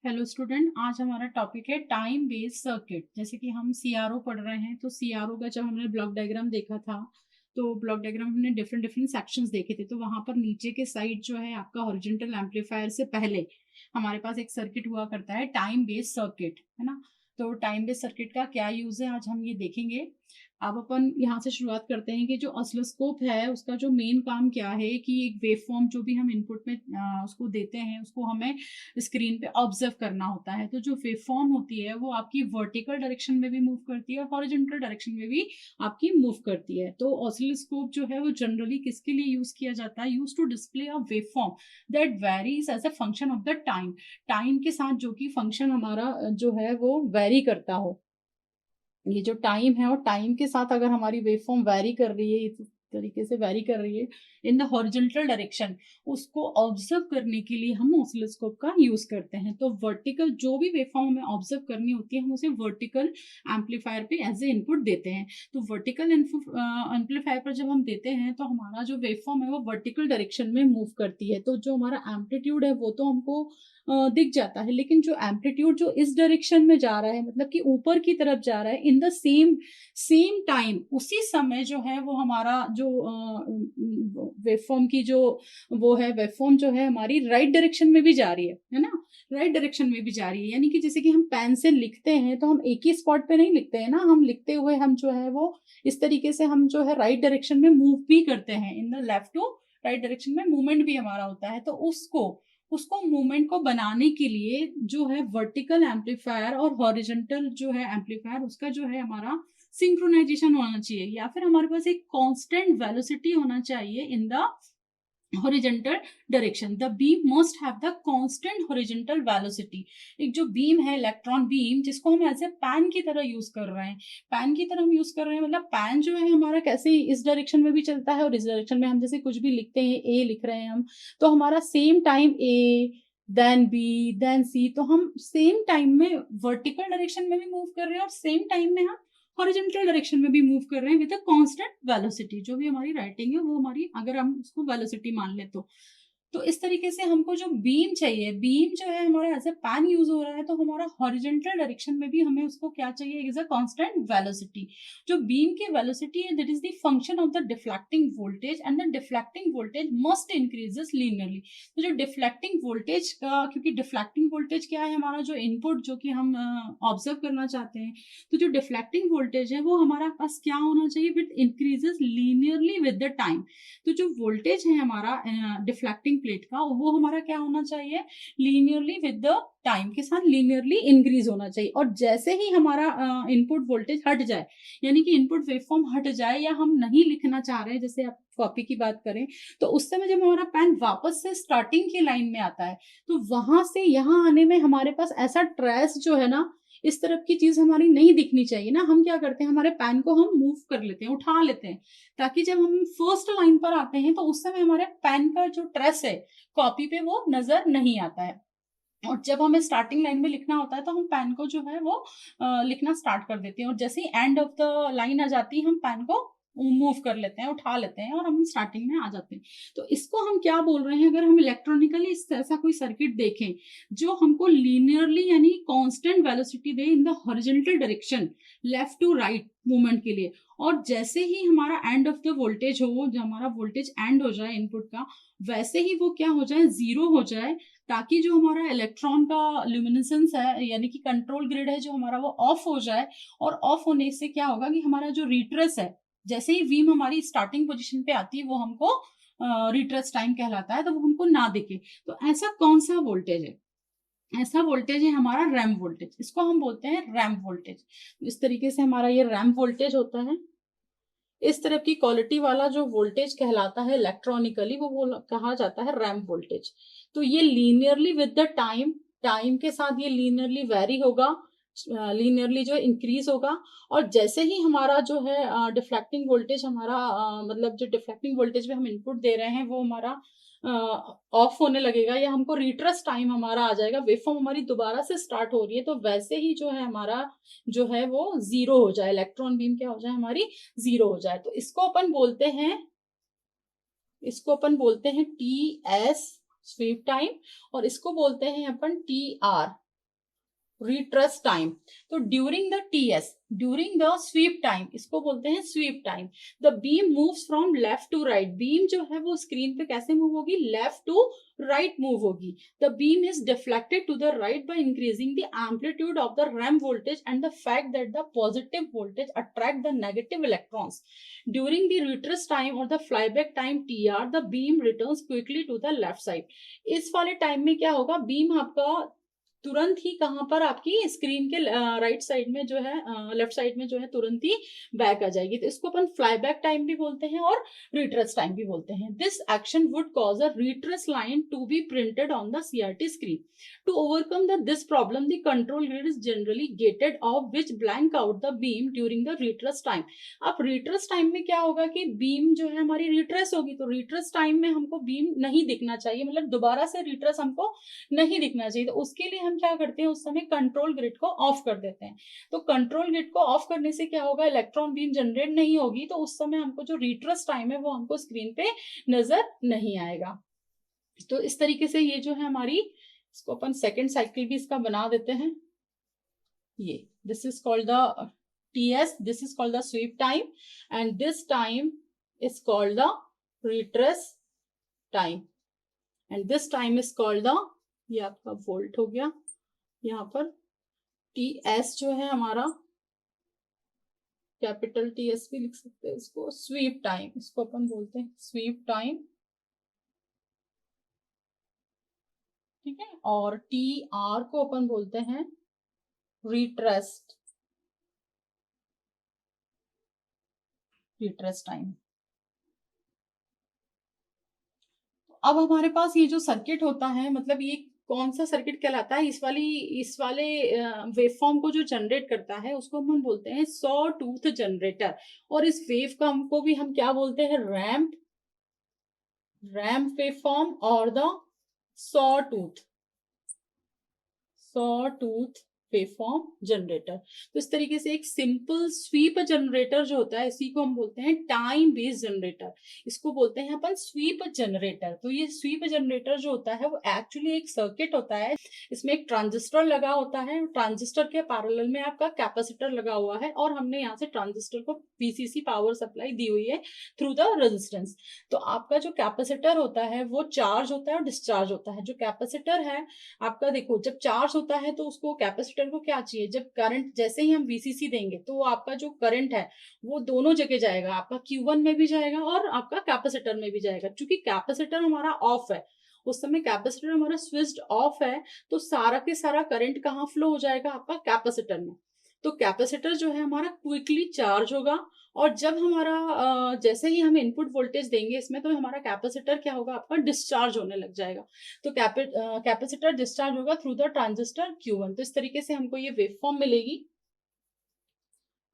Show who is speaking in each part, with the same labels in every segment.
Speaker 1: Hello student, आज हमारा topic है टाइम बेस्ड सर्किट। जैसे कि हम सीआरओ पढ़ रहे हैं, तो सीआरओ का जब हमने ब्लॉक डायग्राम देखा था, तो ब्लॉक डायग्राम हमने डिफरेंट डिफरेंट सेक्शंस देखे थे। तो वहां पर नीचे के साइड जो है आपका हॉरिजॉन्टल एम्पलीफायर से पहले हमारे पास एक सर्किट हुआ करता है, टाइम बेस्ड सर्किट, है ना। तो टाइम बेस्ड सर्किट का क्या यूज है आज हम ये देखेंगे। अब अपन यहाँ से शुरुआत करते हैं कि जो ऑसिलोस्कोप है उसका जो मेन काम क्या है कि एक वेवफॉर्म जो भी हम इनपुट में उसको देते हैं उसको हमें स्क्रीन पे ऑब्जर्व करना होता है। तो जो वेवफॉर्म होती है वो आपकी वर्टिकल डायरेक्शन में भी मूव करती है और हॉरिजॉन्टल डायरेक्शन में भी आपकी मूव करती है। तो ऑसिलोस्कोप जो है वो जनरली किसके लिए यूज किया जाता है? Use to display a waveform that varies as a function of the time. Time के साथ जो कि फंक्शन हमारा जो है वो वेरी करता हो। ये जो टाइम है और टाइम के साथ अगर हमारी वेवफॉर्म वेरी कर रही है, इस तरीके से वेरी कर रही है इन द हॉरिजॉन्टल डायरेक्शन, उसको ऑब्जर्व करने के लिए हम ऑसिलोस्कोप का यूज करते हैं। तो वर्टिकल जो भी वेवफॉर्म हमें ऑब्जर्व करनी होती है हम उसे वर्टिकल एम्पलीफायर पे एज ए इनपुट देते हैं। तो वर्टिकल एम्पलीफायर पर जब हम देते हैं तो हमारा जो वेवफॉर्म है वो वर्टिकल डायरेक्शन में मूव करती है। तो जो हमारा एम्पलीट्यूड है वो तो हमको दिख जाता है, लेकिन जो एम्पलीट्यूड जो इस डायरेक्शन में जा रहा है, मतलब कि ऊपर की तरफ जा रहा है, in the same same time, उसी समय जो है वो हमारा जो वेवफॉर्म की जो वो है, वेवफॉर्म जो है हमारी राइट डायरेक्शन में भी जा रही है ना। राइट डायरेक्शन में भी जा रही है, यानी कि जैसे कि हम पेन से लिखते हैं तो हम एक ही स्पॉट पे नहीं लिखते हैं ना, हम लिखते हुए हम जो है वो इस तरीके से हम जो है राइट डायरेक्शन में मूव भी करते हैं। In the left to right direction में मूवमेंट भी हमारा होता है। तो उसको उसको मूवमेंट को बनाने के लिए जो है वर्टिकल एम्पलीफायर और हॉरिजॉन्टल जो है एम्पलीफायर, उसका जो है हमारा सिंक्रोनाइजेशन होना चाहिए, या फिर हमारे पास एक कांस्टेंट वेलोसिटी होना चाहिए in the horizontal direction. The beam must have the constant horizontal velocity. एक जो बीम है, इलेक्ट्रॉन बीम, जिसको हम ऐसे पैन की तरह यूज कर रहे हैं, पैन की तरह हम यूज कर रहे हैं, मतलब पैन जो है हमारा कैसे इस डायरेक्शन में भी चलता है और इस डायरेक्शन में, हम जैसे कुछ भी लिखते हैं, ए लिख रहे हैं हम, तो हमारा सेम टाइम ए, देन बी, देन सी, तो हम सेम टाइम में वर्टिकल डायरेक्शन में भी मूव कर रहे हैं और सेम टाइम में हम हॉरिजॉन्टल डायरेक्शन में भी मूव कर रहे हैं विद अ कांस्टेंट वेलोसिटी। जो भी हमारी राइटिंग है वो हमारी, अगर हम उसको वेलोसिटी मान ले तो इस तरीके से हमको जो बीम चाहिए, बीम जो है हमारा एज ए पैन यूज हो रहा है, तो हमारा हॉरिजॉन्टल डायरेक्शन में भी हमें उसको क्या चाहिए? Is a constant velocity. जो बीम की वेलोसिटी है that is the function of the deflecting voltage, and the deflecting voltage must increases linearly. तो जो डिफ्लेक्टिंग वोल्टेज का, क्योंकि डिफ्लेक्टिंग वोल्टेज क्या है? हमारा जो इनपुट जो कि हम ऑब्जर्व करना चाहते हैं, तो जो डिफ्लेक्टिंग वोल्टेज है वो हमारा पास क्या होना चाहिए? With increases linearly with the time. तो जो वोल्टेज है हमारा डिफ्लेक्टिंग प्लेट का, वो हमारा क्या होना चाहिए? लीनियरली विद द टाइम के साथ लीनियरली इंक्रीज होना चाहिए। और जैसे ही हमारा इनपुट वोल्टेज हट जाए, यानी कि इनपुट वेवफॉर्म हट जाए या हम नहीं लिखना चाह रहे हैं, जैसे आप कॉपी की बात करें, तो उस समय जब हमारा पेन वापस से स्टार्टिंग की लाइन में आता है, तो वहां से यहाँ आने में हमारे पास ऐसा ट्रेस जो है ना, इस तरफ की चीज हमारी नहीं दिखनी चाहिए ना। हम क्या करते हैं, हमारे पेन को हम मूव कर लेते हैं, उठा लेते हैं, ताकि जब हम फर्स्ट लाइन पर आते हैं तो उस समय हमारे पेन का जो ट्रेस है कॉपी पे वो नजर नहीं आता है। और जब हमें स्टार्टिंग लाइन में लिखना होता है तो हम पेन को जो है वो लिखना स्टार्ट कर देते हैं, और जैसे ही एंड ऑफ द लाइन आ जाती है हम पेन को मूव कर लेते हैं, उठा लेते हैं, और हम स्टार्टिंग में आ जाते हैं। तो इसको हम क्या बोल रहे हैं? अगर हम इलेक्ट्रॉनिकली ऐसा कोई सर्किट देखें जो हमको लीनियरली यानी कांस्टेंट वेलोसिटी दे in the horizontal direction, left to right movement के लिए, और जैसे ही हमारा एंड ऑफ द वोल्टेज हो, जो हमारा वोल्टेज एंड हो जाए इनपुट का, वैसे ही वो क्या हो जाए? जीरो हो जाए, ताकि जो हमारा इलेक्ट्रॉन का ल्यूमिनेसेंस है, यानी कि कंट्रोल ग्रिड है जो हमारा, वो ऑफ हो जाए। और ऑफ होने से क्या होगा कि हमारा जो रिट्रेस है, जैसे ही बीम हमारी स्टार्टिंग पोजीशन पे आती है, वो हमको रिट्रेस टाइम कहलाता है, तो वो हमको ना दिखे। तो ऐसा कौन सा वोल्टेज है? ऐसा वोल्टेज है हमारा रैम्प वोल्टेज, इसको हम बोलते हैं रैम्प वोल्टेज। इस तरीके से हमारा ये रैम्प वोल्टेज होता है। इस तरह की क्वालिटी वाला जो वोल्टेज कहलाता है इलेक्ट्रॉनिकली, वो कहा जाता है रैम्प वोल्टेज। तो ये linearly with the time, time के साथ ये लीनियरली वेरी होगा, लीनियरली जो इंक्रीज होगा। और जैसे ही हमारा जो है डिफ्लेक्टिंग वोल्टेज हमारा मतलब जो डिफ्लेक्टिंग वोल्टेज में हम इनपुट दे रहे हैं वो हमारा ऑफ होने लगेगा, या हमको रिट्रेस टाइम हमारा आ जाएगा, वेवफॉर्म हमारी दोबारा से स्टार्ट हो रही है, तो वैसे ही जो है हमारा जो है वो जीरो हो जाए, इलेक्ट्रॉन बीम क्या हो जाए? हमारी जीरो हो जाए। तो इसको अपन बोलते हैं टी एस स्वीप टाइम, और इसको बोलते हैं अपन टी आर रिट्रेस टाइम। तो during the TS, during the sweep time, इसको बोलते हैं sweep time, the beam moves from left to right. Beam जो है वो स्क्रीन पे कैसे मूव होगी, लेफ्ट टू राइट मूव होगी। The beam is deflected to the right by increasing the amplitude of the ramp voltage and the fact that the positive voltage attract the negative electrons. During the retrace time और the flyback time TR, the beam returns quickly to the left side. इस वाले time में क्या होगा, beam आपका तुरंत ही कहां पर, आपकी स्क्रीन के राइट साइड में जो है, लेफ्ट साइड में जो है, तुरंत ही बैक आ जाएगी। तो इसको अपन फ्लाई बैक टाइम भी बोलते हैं और रिट्रेस टाइम भी बोलते हैं। This action would cause a retrace line to be printed on the CRT screen. To overcome this problem the control grid is generally gated off which blank out the beam during the retrace time. अब retrace time में क्या होगा कि beam जो है हमारी retrace होगी, तो रिट्रेस टाइम में हमको बीम नहीं दिखना चाहिए, मतलब दोबारा से रिट्रेस हमको नहीं दिखना चाहिए। तो उसके लिए हम क्या करते हैं, उस समय कंट्रोल ग्रिड को ऑफ कर देते हैं। तो कंट्रोल ग्रिड को ऑफ करने से क्या होगा, इलेक्ट्रॉन बीम जनरेट नहीं होगी, तो उस समय हमको जो रिट्रेस टाइम है वो हमको स्क्रीन पे नजर नहीं आएगा। तो इस तरीके से ये जो है हमारी, इसको अपन सेकेंड साइकिल भी इसका बना देते हैं। ये this is called the TS, this is called the sweep time, and this time is called the retrace time, and this time is called the, ये आपका वोल्ट हो गया, यहाँ पर टी एस जो है हमारा, कैपिटल टी एस भी लिख सकते हैं इसको, स्वीप टाइम, इसको अपन बोलते हैं स्वीप टाइम, ठीक है। और टी आर को अपन बोलते हैं रिट्रेस्ट, रिट्रेस टाइम। अब हमारे पास ये जो सर्किट होता है, मतलब ये कौन सा सर्किट कहलाता है, इस वाले वेवफॉर्म को जो जनरेट करता है उसको हम बोलते हैं सॉ टूथ जनरेटर। और इस वेव का हमको भी हम क्या बोलते हैं, रैम्प, रैम्प वेवफॉर्म और the saw tooth, saw tooth waveform generator. तो इस तरीके से एक सिंपल स्वीप जनरेटर जो होता है, इसी को हम बोलते हैं टाइम बेस्ड जनरेटर, इसको बोलते हैं अपन स्वीप जनरेटर। तो ये स्वीप जनरेटर जो होता है वो एक्चुअली एक सर्किट होता है, इसमें एक ट्रांजिस्टर लगा होता है, ट्रांजिस्टर के पैरेलल में आपका कैपेसिटर लगा हुआ है, और हमने यहाँ से ट्रांजिस्टर को वीसीसी पावर सप्लाई दी हुई है थ्रू द रेजिस्टेंस। तो आपका जो कैपेसिटर होता है वो चार्ज होता है और डिस्चार्ज होता है। जो कैपेसिटर है आपका, देखो जब चार्ज होता है तो उसको, कैपेसिटर को क्या चाहिए, जब करंट, जैसे ही हम वीसीसी देंगे तो आपका जो करंट है वो दोनों जगह जाएगा, आपका Q1 में भी जाएगा और आपका कैपेसिटर में भी जाएगा। क्योंकि कैपेसिटर हमारा ऑफ है, उस समय कैपेसिटर हमारा स्विच्ड ऑफ है, तो सारा के सारा करंट कहाँ फ्लो हो जाएगा, आपका कैपेसिटर में। तो कैपेसिटर जो है हमारा क्विकली चार्ज होगा, और जब हमारा जैसे ही हम इनपुट वोल्टेज देंगे इसमें, तो हमारा कैपेसिटर क्या होगा, आपका डिस्चार्ज होने लग जाएगा। तो कैपेसिटर डिस्चार्ज होगा थ्रू द ट्रांजिस्टर Q1। तो इस तरीके से हमको ये वेवफॉर्म मिलेगी,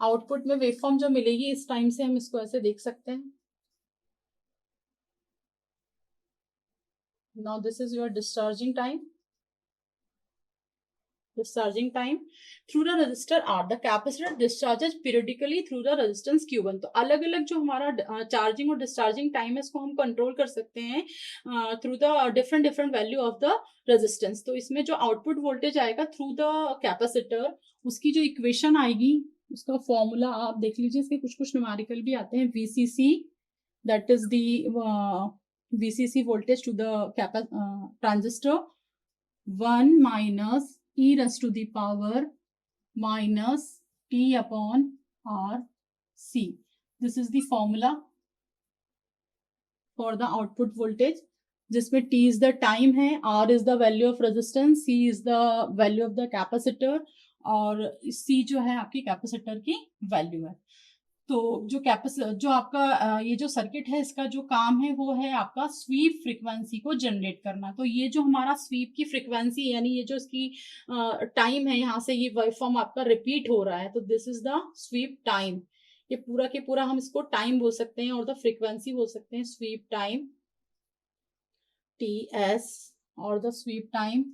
Speaker 1: आउटपुट में वेवफॉर्म जो मिलेगी, इस टाइम से हम इसको ऐसे देख सकते हैं। Now this is your discharging time, discharging time through the resistor R. The capacitor discharges periodically through the resistance Q1। तो अलग अलग जो हमारा चार्जिंग और डिस्चार्जिंग टाइम है इसको हम कंट्रोल कर सकते हैं through the different different value of the resistance. तो इसमें जो आउटपुट वोल्टेज आएगा थ्रू द कैपेसिटर, उसकी जो इक्वेशन आएगी, उसका फॉर्मूला आप देख लीजिए, इसके कुछ कुछ न्यूमेरिकल भी आते हैं। VCC, that is the VCC voltage to the transistor, 1 minus e raised to the power minus T upon R C. This is the formula for the output voltage, जिसमें T is the time है, R is the value of resistance, C is the value of the capacitor, और C जो है आपकी capacitor की value है। तो जो आपका ये जो सर्किट है, इसका जो काम है वो है आपका स्वीप फ्रीक्वेंसी को जनरेट करना। तो ये जो हमारा स्वीप की फ्रीक्वेंसी, यानी ये जो इसकी टाइम है, यहाँ से ये वेवफॉर्म आपका रिपीट हो रहा है, तो this is the sweep time. ये पूरा के पूरा हम इसको टाइम बोल सकते हैं और द फ्रीक्वेंसी बोल सकते हैं स्वीप टाइम, TS, और द स्वीप टाइम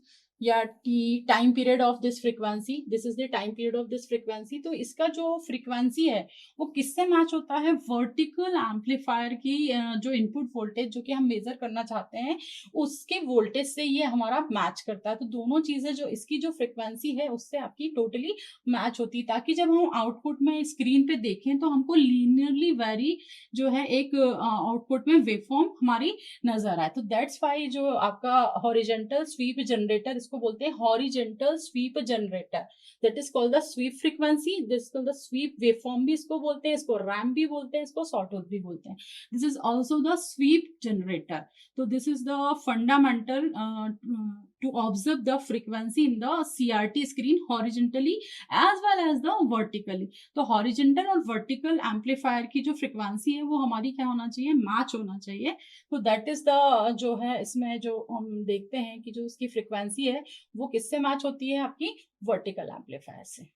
Speaker 1: या कि time period of this frequency, this is the time period of this frequency. तो इसका जो फ्रीक्वेंसी है वो किससे मैच होता है, वर्टिकल एम्पलीफायर की जो इनपुट वोल्टेज जो कि हम मेजर करना चाहते हैं उसके वोल्टेज से ये हमारा मैच करता है। तो दोनों चीजें जो इसकी जो फ्रीक्वेंसी है उससे आपकी टोटली मैच होती है, ताकि जब हम आउटपुट में स्क्रीन पे देखें तो हमको लीनियरली वेरी जो है एक आउटपुट में वेवफॉर्म हमारी नजर आए। तो दैट्स वाई जो आपका हॉरिजेंटल स्वीप जनरेटर, इसको बोलते हैं horizontal sweep generator, that is called the sweep frequency, this called the SVEEP waveform भी इसको बोलते हैं, इसको रैम्प भी बोलते हैं, इसको सॉटूथ भी बोलते हैं। This is also the sweep generator. तो this is the fundamental to observe the frequency in the CRT screen horizontally as well as the vertically। तो horizontal और vertical amplifier की जो frequency है वो हमारी क्या होना चाहिए, मैच होना चाहिए। तो दैट इज द जो है इसमें जो हम देखते हैं कि जो उसकी frequency है वो किससे मैच होती है, आपकी vertical amplifier से।